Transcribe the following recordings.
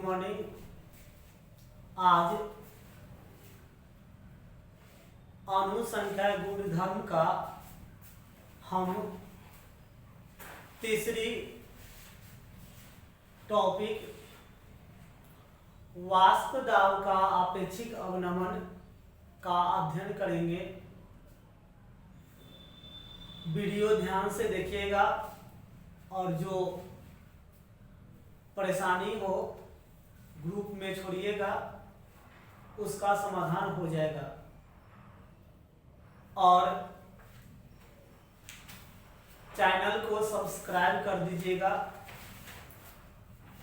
Morning. आज अनुसंख्या गुणधर्म का हम तीसरी टॉपिक वाष्प दाब का अपेक्षिक अवनमन का अध्ययन करेंगे। वीडियो ध्यान से देखिएगा और जो परेशानी हो ग्रुप में छोड़िएगा, उसका समाधान हो जाएगा। और चैनल को सब्सक्राइब कर दीजिएगा।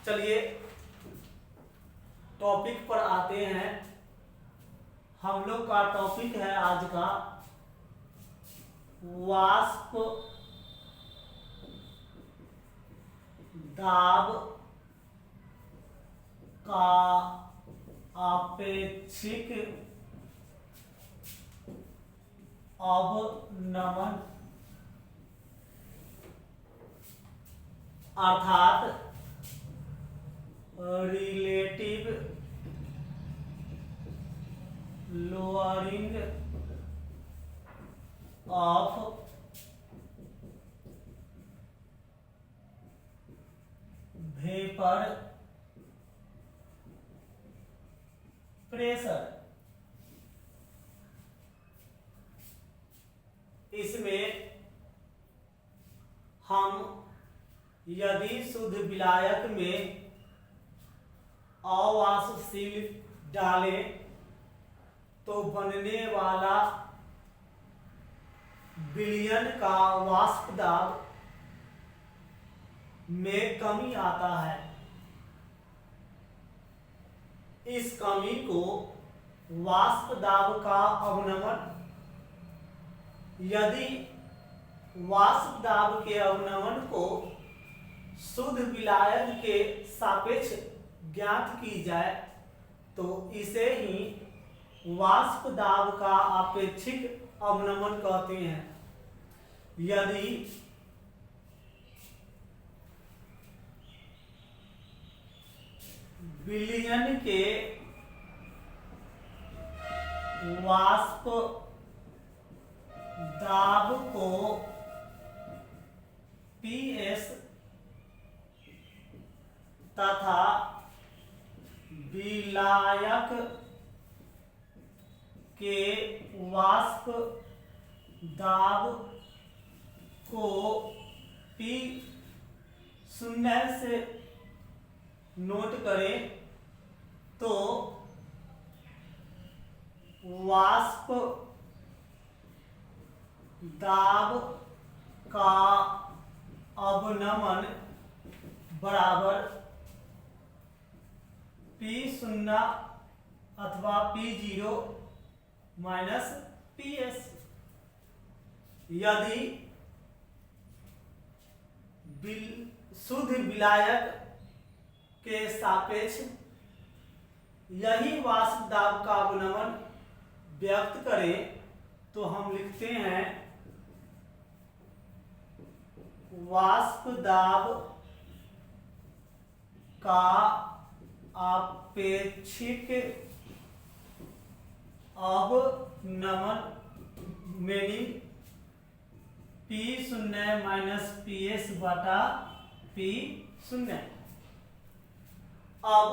चलिए टॉपिक पर आते हैं। हम लोग का टॉपिक है आज का वाष्प दाब का अपेक्षिक अवनमन अर्थात relative lowering of vapour pressure. इसमें हम यदि शुद्ध विलायक में अवाष्पशील डालें तो बनने वाला विलयन का वाष्प दाब में कमी आता है। इस कमी को वाष्प दाब का अवनमन, यदि वाष्प दाब के अवनमन को शुद्ध विलायक के सापेक्ष ज्ञात की जाए तो इसे ही वाष्प दाब का अपेक्षिक अवनमन कहते हैं। यदि विलयन के वाष्प दाब को PS तथा विलायक के वाष्प दाब को P0 से नोट करें तो वाष्प दाब का अवनमन बराबर P0 अथवा P0 माइनस PS। यदि शुद्ध विलायक के सापेक्ष यही वाष्प दाब का अवनमन व्यक्त करें तो हम लिखते हैं वाष्प दाब का अपेक्षिक अवनमन मीनिंग P0 माइनस PS बटा P0। अब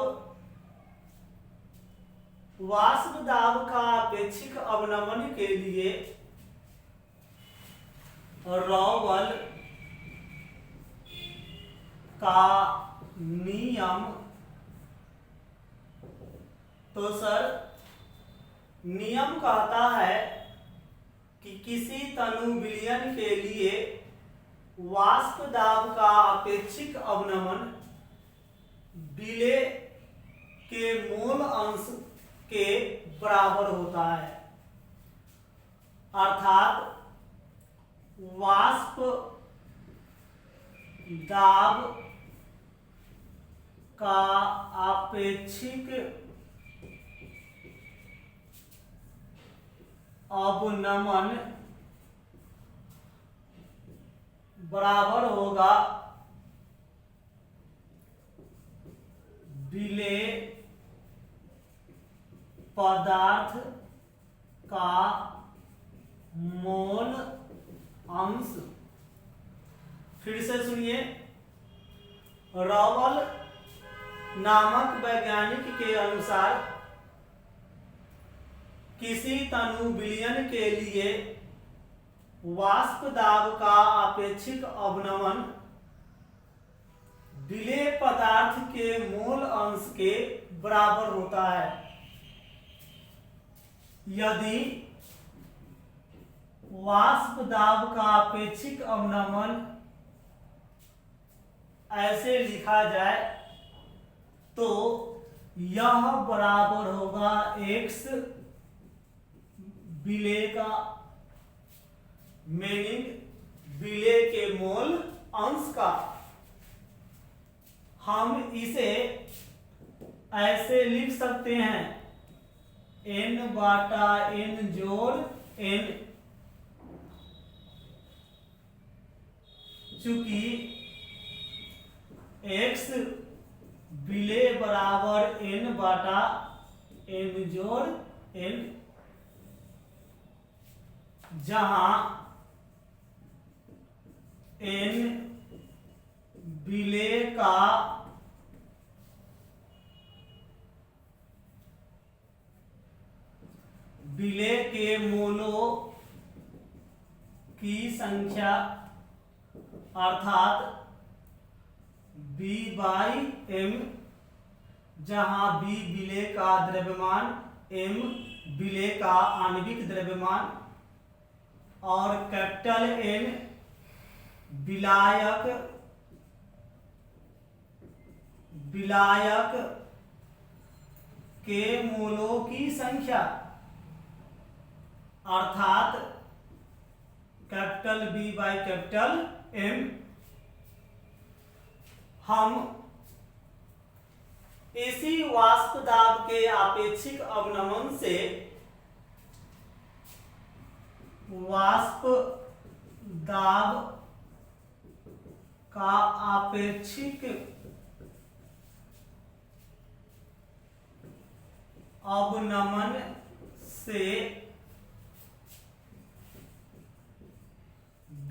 वाष्प दाब का अपेक्षिक अवनमन के लिए रॉवल का नियम, तो सर नियम कहता है कि किसी तनु विलयन के लिए वाष्प दाब का अपेक्षिक अवनमन विलेय के मूल अंश के बराबर होता है। अर्थात वाष्प दाब का अपेक्षिक अवनमन बराबर होगा विलेय पदार्थ का मोल अंश। फिर से सुनिए, रॉवल नामक वैज्ञानिक के अनुसार किसी तनु विलयन के लिए वाष्प दाब का आपेक्षिक अवनमन विलेय पदार्थ के मोल अंश के बराबर होता है। यदि वाष्प दाब का आपेक्षिक अवनमन ऐसे लिखा जाए तो यह बराबर होगा x विलेय का, मीनिंग विलेय के मोल अंश का। हम इसे ऐसे लिख सकते हैं n/n जोड़ n, चूंकि x विलेय बराबर n/n जोड़ n, जहां n विलेय का विलेय के मोलों की संख्या अर्थात B/m, जहां B विलेय का द्रव्यमान, m विलेय का आणविक द्रव्यमान और कैपिटल N विलायक के मोलों की संख्या अर्थात कैपिटल B/कैपिटल M। हम इसी वाष्प दाब के आपेक्षिक अवनमन से वाष्प दाब का आपेक्षिक अवनमन से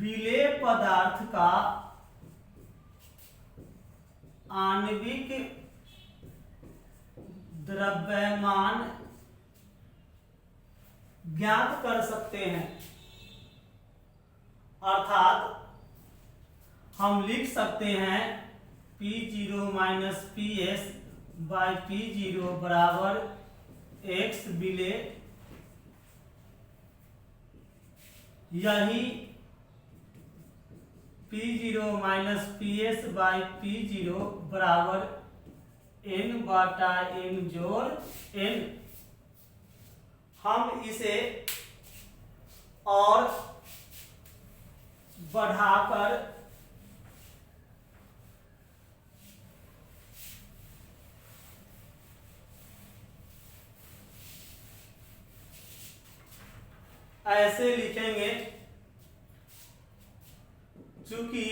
विलेय पदार्थ का आणविक द्रव्यमान ज्ञात कर सकते हैं। अर्थात हम लिख सकते हैं P0 माइनस PS/P0 बराबर x विलेय। यही P0 माइनस PS/P0 बराबर n/n जोड़ n। हम इसे और बढ़ाकर ऐसे लिखेंगे, चूंकि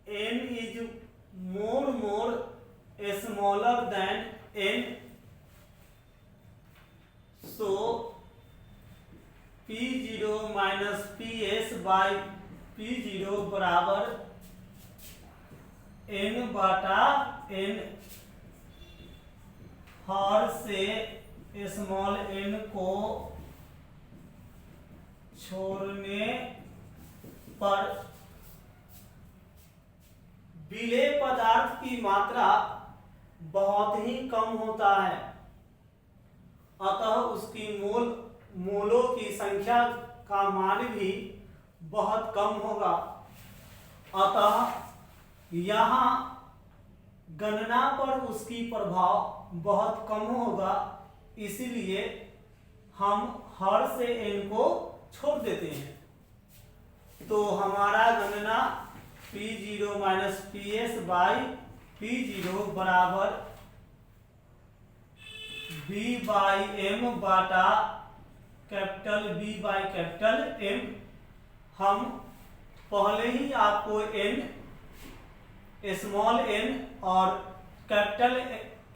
n is more smaller than n, so P0 minus PS/P0 बराबर n/n। हर से स्मॉल n को छोड़ने पर विलेय पदार्थ की मात्रा बहुत ही कम होता है, अतः उसकी मोलों की संख्या का मान भी बहुत कम होगा। अतः यहाँ गणना पर उसकी प्रभाव बहुत कम होगा, इसलिए हम हर से n को छोड़ देते हैं। तो हमारा गणना P0 माइनस PS/P0 बराबर B/m बाटा कैपिटल B/कैपिटल M। हम पहले ही आपको n, स्मॉल n और कैपिटल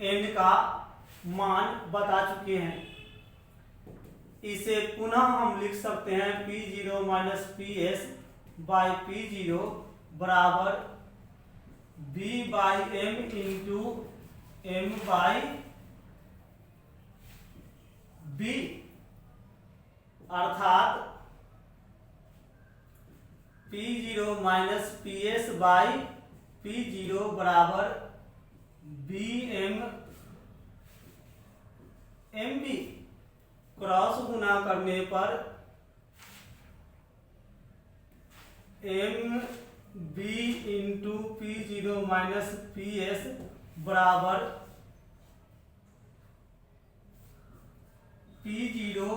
एन का मान बता चुके हैं। इसे पुनः हम लिख सकते हैं P0 minus P S by P0 बराबर B by M into M by B, अर्थात P0 minus P S by P0 बराबर B M M B. Cross गुना करने पर M B into P0 minus P S बराबर P0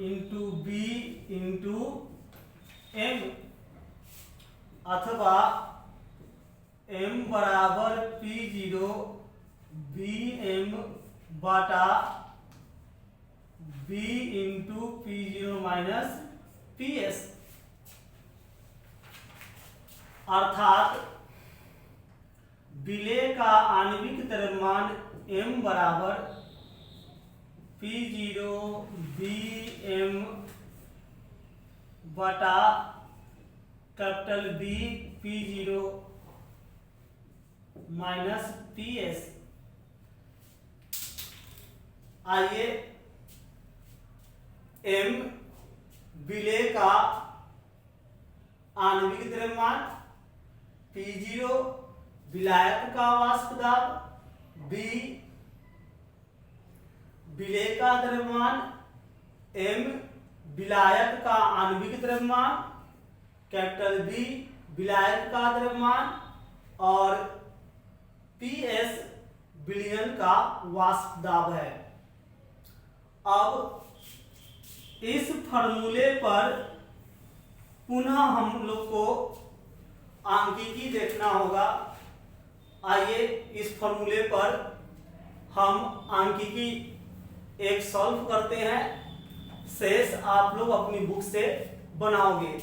into B into M, अथवा m बराबर P0 B M बटा b into P0 minus P S, अर्थात विलेय का आणविक द्रव्यमान m बराबर P0 बी एम बटा capital B P0 minus P S. आइए m विलेय का आणविक द्रव्यमान, P0 विलायक का वाष्प दाब, B विलेय का द्रव्यमान, M विलायक का आणविक द्रव्यमान, कैपिटल B विलायक का द्रव्यमान और PS विलयन का वाष्प दाब है। अब इस फॉर्मूले पर पुनः हम लोग को आंकिकी देखना होगा। आइए इस फॉर्मूले पर हम आंकिकी एक सॉल्व करते हैं, शेष आप लोग अपनी बुक से बनाओगे।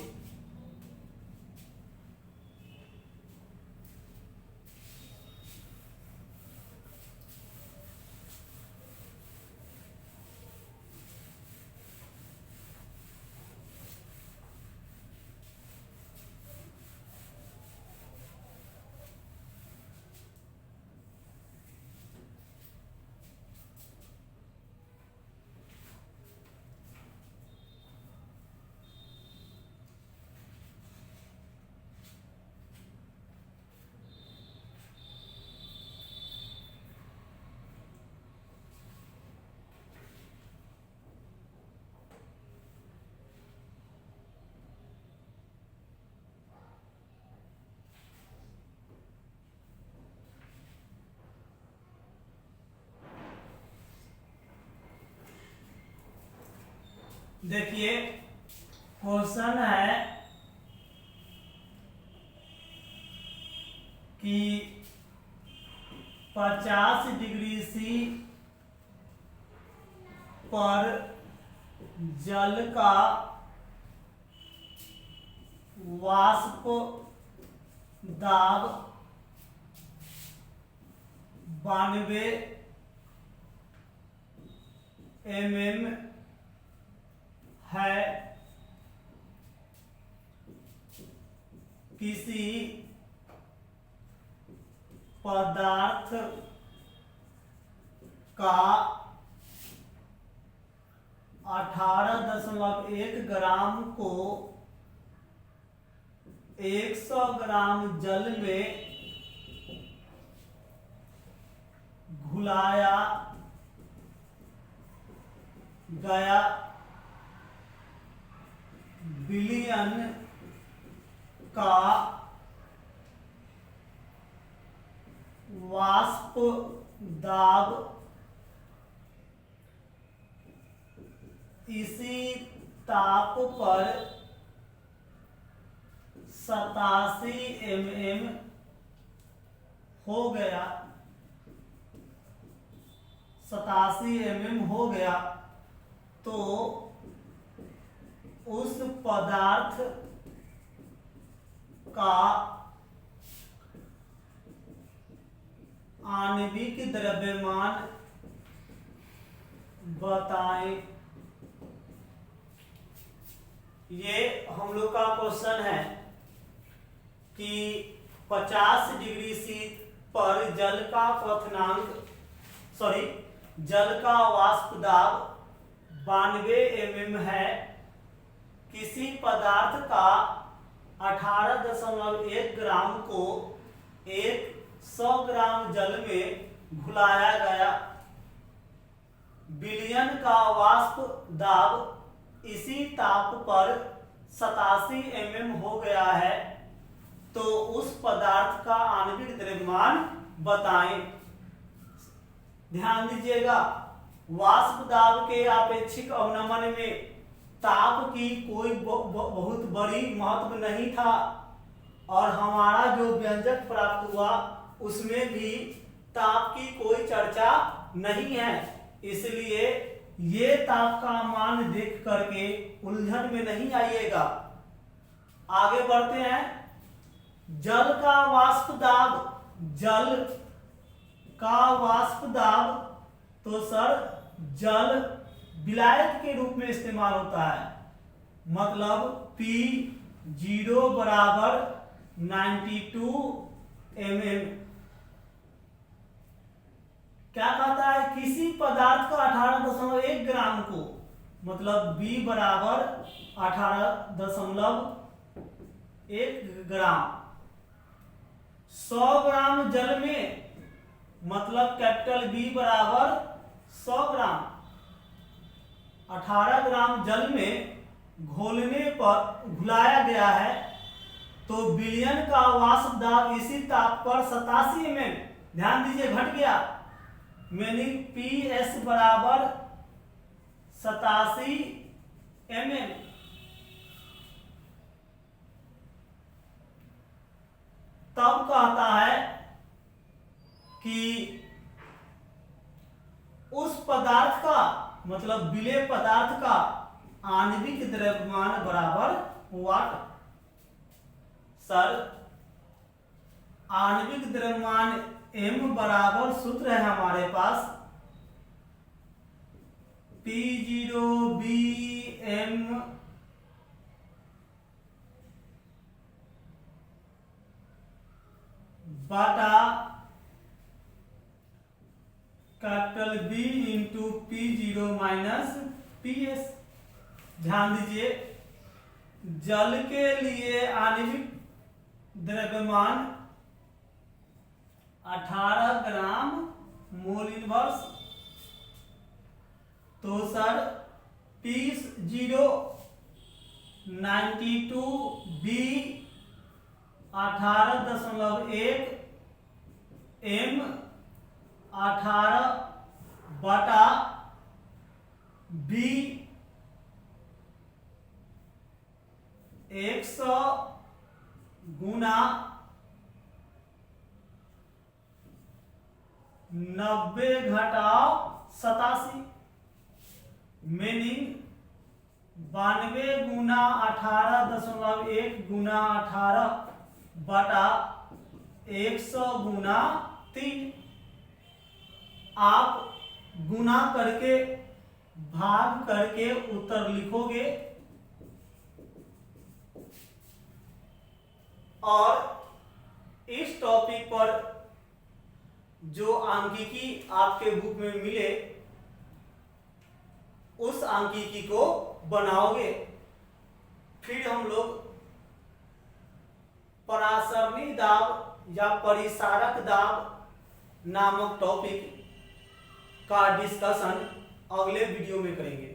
देखिए क्वेश्चन है कि 50 डिग्री सी पर जल का वाष्प दाब 92 mm है। किसी पदार्थ का 18.1 ग्राम को 100 ग्राम जल में घुलाया गया विलयन का वाष्प दाब इसी ताप पर 87 mm हो गया, 87 mm हो गया, तो उस पदार्थ का आणविक द्रव्यमान बताएं। ये हम लोग का क्वेश्चन है कि 50 डिग्री सी पर जल का जल का वाष्प दाब 92 mm है। किसी पदार्थ का 18.1 ग्राम को 100 ग्राम जल में घुलाया गया। विलयन का वाष्प दाब इसी ताप पर 87 mm हो गया है, तो उस पदार्थ का आणविक द्रव्यमान बताएं। ध्यान दीजिएगा, वाष्प दाब के आपेक्षिक अवनमन में ताप की कोई बहुत बड़ी महत्व नहीं था, और हमारा जो व्यंजक प्राप्त हुआ उसमें भी ताप की कोई चर्चा नहीं है। इसलिए ये ताप का मान देख करके उलझन में नहीं आइएगा। आगे बढ़ते हैं। जल का वाष्प दाब, जल का वाष्प दाब, तो सर जल विलायक के रूप में इस्तेमाल होता है, मतलब P0 बराबर 92 mm। क्या कहता है, किसी पदार्थ का 18.1 ग्राम को, मतलब B बराबर 18.1 ग्राम 100 ग्राम जल में, मतलब कैपिटल B बराबर 100 ग्राम 18 ग्राम जल में घोलने पर घुलाया गया है, तो विलयन का वाष्प दाब इसी ताप पर 87 mm, ध्यान दीजिए घट गया, यानी PS बराबर 87 mm। तब कहता है कि उस पदार्थ का, मतलब विलेय पदार्थ का आणविक द्रव्यमान बराबर वाट। सर आणविक द्रव्यमान M बराबर सूत्र है हमारे पास P0BM बटा capital B into P0 minus PS। ध्यान दीजिए, जल के लिए आणविक द्रव्यमान 18 ग्राम मोल इनवर्स, तो सर P0 92 B 18.1 M 18 बटा B 100 गुना 90 घटाओ 87, मीनिंग 92 गुना 18.1 गुना 18 बटा 100 गुना 3। आप गुना करके भाग करके उत्तर लिखोगे, और इस टॉपिक पर जो आंकिकी आपके बुक में मिले उस आंकिकी को बनाओगे। फिर हम लोग परासरणी दाब या परिसारक दाब नामक टॉपिक का डिस्कशन अगले वीडियो में करेंगे।